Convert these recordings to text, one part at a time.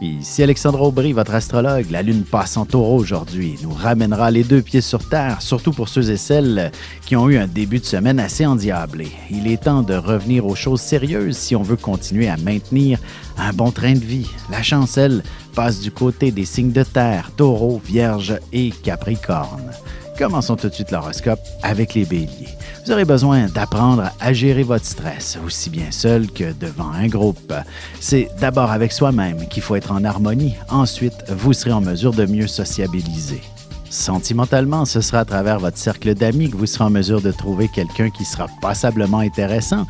Ici Alexandre Aubry, votre astrologue. La lune passe en taureau aujourd'hui, nous ramènera les deux pieds sur terre, surtout pour ceux et celles qui ont eu un début de semaine assez endiablé. Il est temps de revenir aux choses sérieuses si on veut continuer à maintenir un bon train de vie. La chance, elle, passe du côté des signes de terre, taureau, vierge et capricorne. Commençons tout de suite l'horoscope avec les béliers. Vous aurez besoin d'apprendre à gérer votre stress, aussi bien seul que devant un groupe. C'est d'abord avec soi-même qu'il faut être en harmonie. Ensuite, vous serez en mesure de mieux sociabiliser. Sentimentalement, ce sera à travers votre cercle d'amis que vous serez en mesure de trouver quelqu'un qui sera passablement intéressant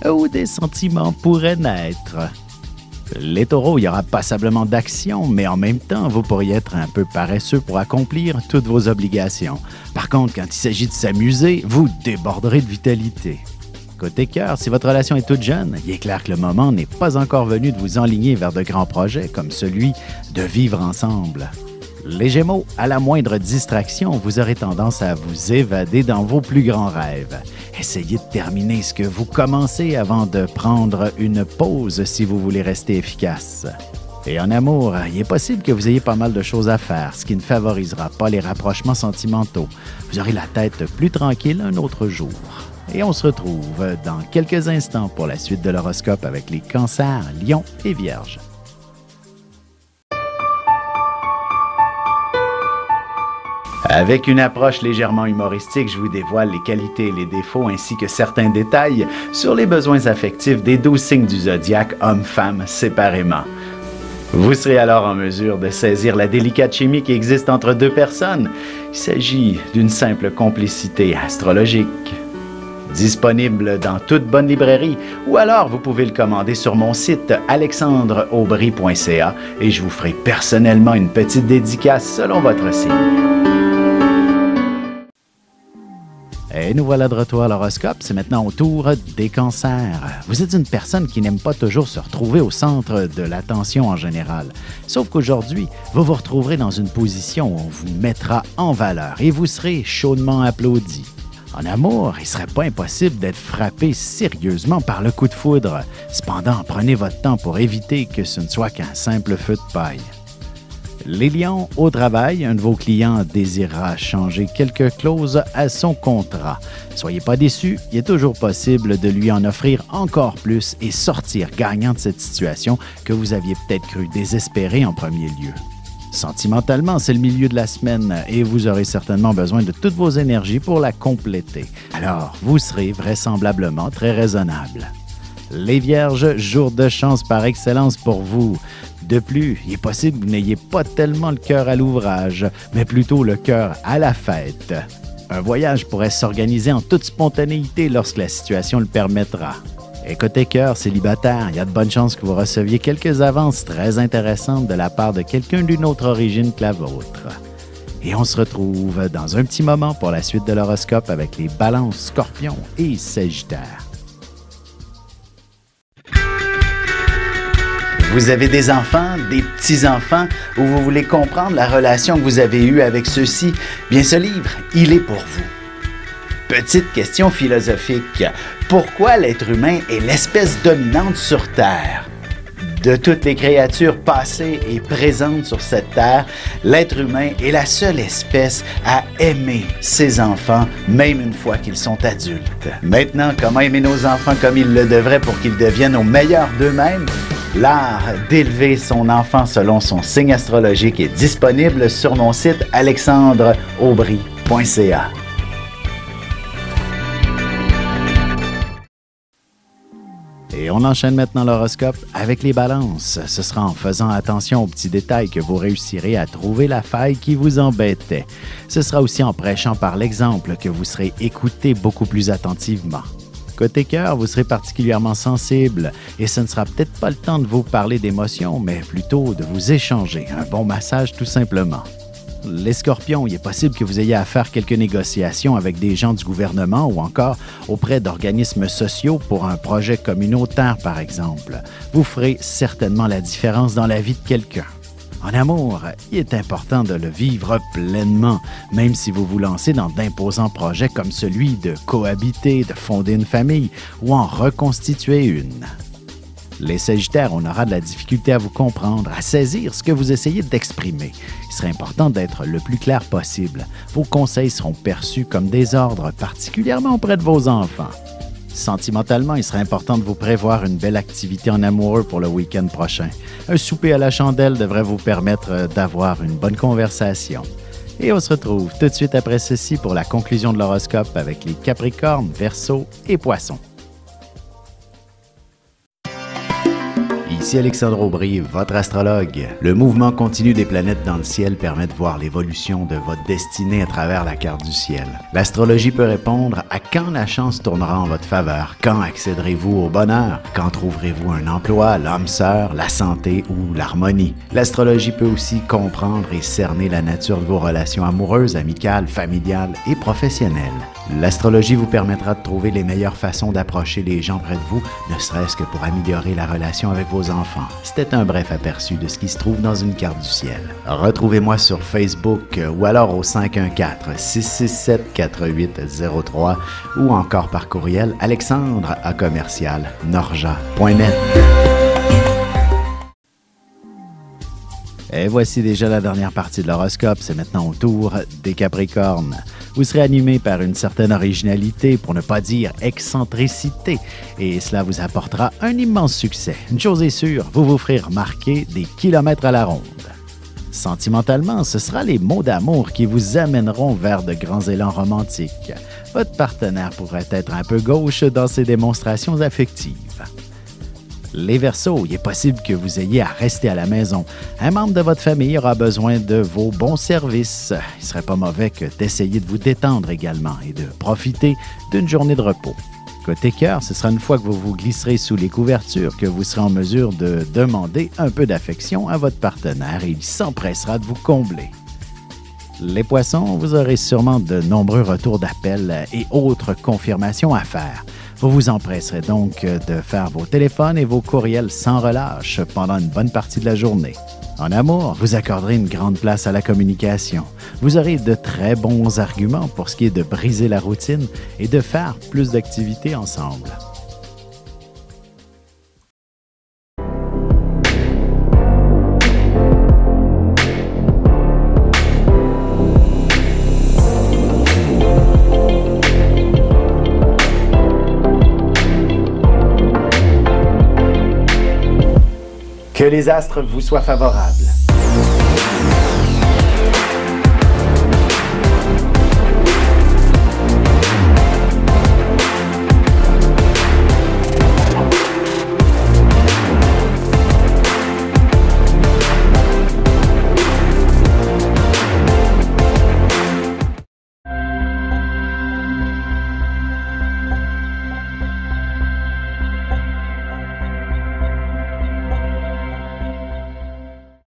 où des sentiments pourraient naître. Les taureaux, il y aura passablement d'action, mais en même temps, vous pourriez être un peu paresseux pour accomplir toutes vos obligations. Par contre, quand il s'agit de s'amuser, vous déborderez de vitalité. Côté cœur, si votre relation est toute jeune, il est clair que le moment n'est pas encore venu de vous enligner vers de grands projets comme celui de vivre ensemble. Les Gémeaux, à la moindre distraction, vous aurez tendance à vous évader dans vos plus grands rêves. Essayez de terminer ce que vous commencez avant de prendre une pause si vous voulez rester efficace. Et en amour, il est possible que vous ayez pas mal de choses à faire, ce qui ne favorisera pas les rapprochements sentimentaux. Vous aurez la tête plus tranquille un autre jour. Et on se retrouve dans quelques instants pour la suite de l'horoscope avec les cancers, lions et vierges. Avec une approche légèrement humoristique, je vous dévoile les qualités et les défauts ainsi que certains détails sur les besoins affectifs des 12 signes du zodiaque, hommes-femmes, séparément. Vous serez alors en mesure de saisir la délicate chimie qui existe entre deux personnes. Il s'agit d'une simple complicité astrologique. Disponible dans toute bonne librairie ou alors vous pouvez le commander sur mon site alexandreaubry.ca et je vous ferai personnellement une petite dédicace selon votre signe. Et nous voilà de retour à l'horoscope, c'est maintenant au tour des cancers. Vous êtes une personne qui n'aime pas toujours se retrouver au centre de l'attention en général. Sauf qu'aujourd'hui, vous vous retrouverez dans une position où on vous mettra en valeur et vous serez chaudement applaudi. En amour, il ne serait pas impossible d'être frappé sérieusement par le coup de foudre. Cependant, prenez votre temps pour éviter que ce ne soit qu'un simple feu de paille. Les lions, au travail, un de vos clients désirera changer quelques clauses à son contrat. Soyez pas déçus, il est toujours possible de lui en offrir encore plus et sortir gagnant de cette situation que vous aviez peut-être cru désespérer en premier lieu. Sentimentalement, c'est le milieu de la semaine et vous aurez certainement besoin de toutes vos énergies pour la compléter. Alors, vous serez vraisemblablement très raisonnable. Les vierges, jour de chance par excellence pour vous. De plus, il est possible que vous n'ayez pas tellement le cœur à l'ouvrage, mais plutôt le cœur à la fête. Un voyage pourrait s'organiser en toute spontanéité lorsque la situation le permettra. Et côté cœur célibataire, il y a de bonnes chances que vous receviez quelques avances très intéressantes de la part de quelqu'un d'une autre origine que la vôtre. Et on se retrouve dans un petit moment pour la suite de l'horoscope avec les balances, scorpions et sagittaires. Vous avez des enfants, des petits-enfants, ou vous voulez comprendre la relation que vous avez eue avec ceux-ci? Bien, ce livre, il est pour vous. Petite question philosophique. Pourquoi l'être humain est l'espèce dominante sur Terre? De toutes les créatures passées et présentes sur cette terre, l'être humain est la seule espèce à aimer ses enfants, même une fois qu'ils sont adultes. Maintenant, comment aimer nos enfants comme ils le devraient pour qu'ils deviennent au meilleur d'eux-mêmes? L'art d'élever son enfant selon son signe astrologique est disponible sur mon site alexandreaubry.ca. Et on enchaîne maintenant l'horoscope avec les balances. Ce sera en faisant attention aux petits détails que vous réussirez à trouver la faille qui vous embêtait. Ce sera aussi en prêchant par l'exemple que vous serez écouté beaucoup plus attentivement. Côté cœur, vous serez particulièrement sensible et ce ne sera peut-être pas le temps de vous parler d'émotions, mais plutôt de vous échanger un bon massage tout simplement. Les scorpions, il est possible que vous ayez à faire quelques négociations avec des gens du gouvernement ou encore auprès d'organismes sociaux pour un projet communautaire, par exemple. Vous ferez certainement la différence dans la vie de quelqu'un. En amour, il est important de le vivre pleinement, même si vous vous lancez dans d'imposants projets comme celui de cohabiter, de fonder une famille ou en reconstituer une. Les Sagittaires, on aura de la difficulté à vous comprendre, à saisir ce que vous essayez d'exprimer. Il serait important d'être le plus clair possible. Vos conseils seront perçus comme des ordres, particulièrement auprès de vos enfants. Sentimentalement, il serait important de vous prévoir une belle activité en amoureux pour le week-end prochain. Un souper à la chandelle devrait vous permettre d'avoir une bonne conversation. Et on se retrouve tout de suite après ceci pour la conclusion de l'horoscope avec les Capricornes, Verseaux et Poissons. Ici Alexandre Aubry, votre astrologue. Le mouvement continu des planètes dans le ciel permet de voir l'évolution de votre destinée à travers la carte du ciel. L'astrologie peut répondre à quand la chance tournera en votre faveur, quand accéderez-vous au bonheur, quand trouverez-vous un emploi, l'âme sœur, la santé ou l'harmonie. L'astrologie peut aussi comprendre et cerner la nature de vos relations amoureuses, amicales, familiales et professionnelles. L'astrologie vous permettra de trouver les meilleures façons d'approcher les gens près de vous, ne serait-ce que pour améliorer la relation avec vos enfants. C'était un bref aperçu de ce qui se trouve dans une carte du ciel. Retrouvez-moi sur Facebook ou alors au 514-667-4803 ou encore par courriel alexandre@norja.net. Et voici déjà la dernière partie de l'horoscope. C'est maintenant au tour des Capricornes. Vous serez animé par une certaine originalité, pour ne pas dire excentricité, et cela vous apportera un immense succès. Une chose est sûre, vous vous ferez remarquer des kilomètres à la ronde. Sentimentalement, ce sera les mots d'amour qui vous amèneront vers de grands élans romantiques. Votre partenaire pourrait être un peu gauche dans ses démonstrations affectives. Les Verseaux, il est possible que vous ayez à rester à la maison. Un membre de votre famille aura besoin de vos bons services. Il ne serait pas mauvais que d'essayer de vous détendre également et de profiter d'une journée de repos. Côté cœur, ce sera une fois que vous vous glisserez sous les couvertures que vous serez en mesure de demander un peu d'affection à votre partenaire et il s'empressera de vous combler. Les Poissons, vous aurez sûrement de nombreux retours d'appels et autres confirmations à faire. Vous vous empresserez donc de faire vos téléphones et vos courriels sans relâche pendant une bonne partie de la journée. En amour, vous accorderez une grande place à la communication. Vous aurez de très bons arguments pour ce qui est de briser la routine et de faire plus d'activités ensemble. Que les astres vous soient favorables.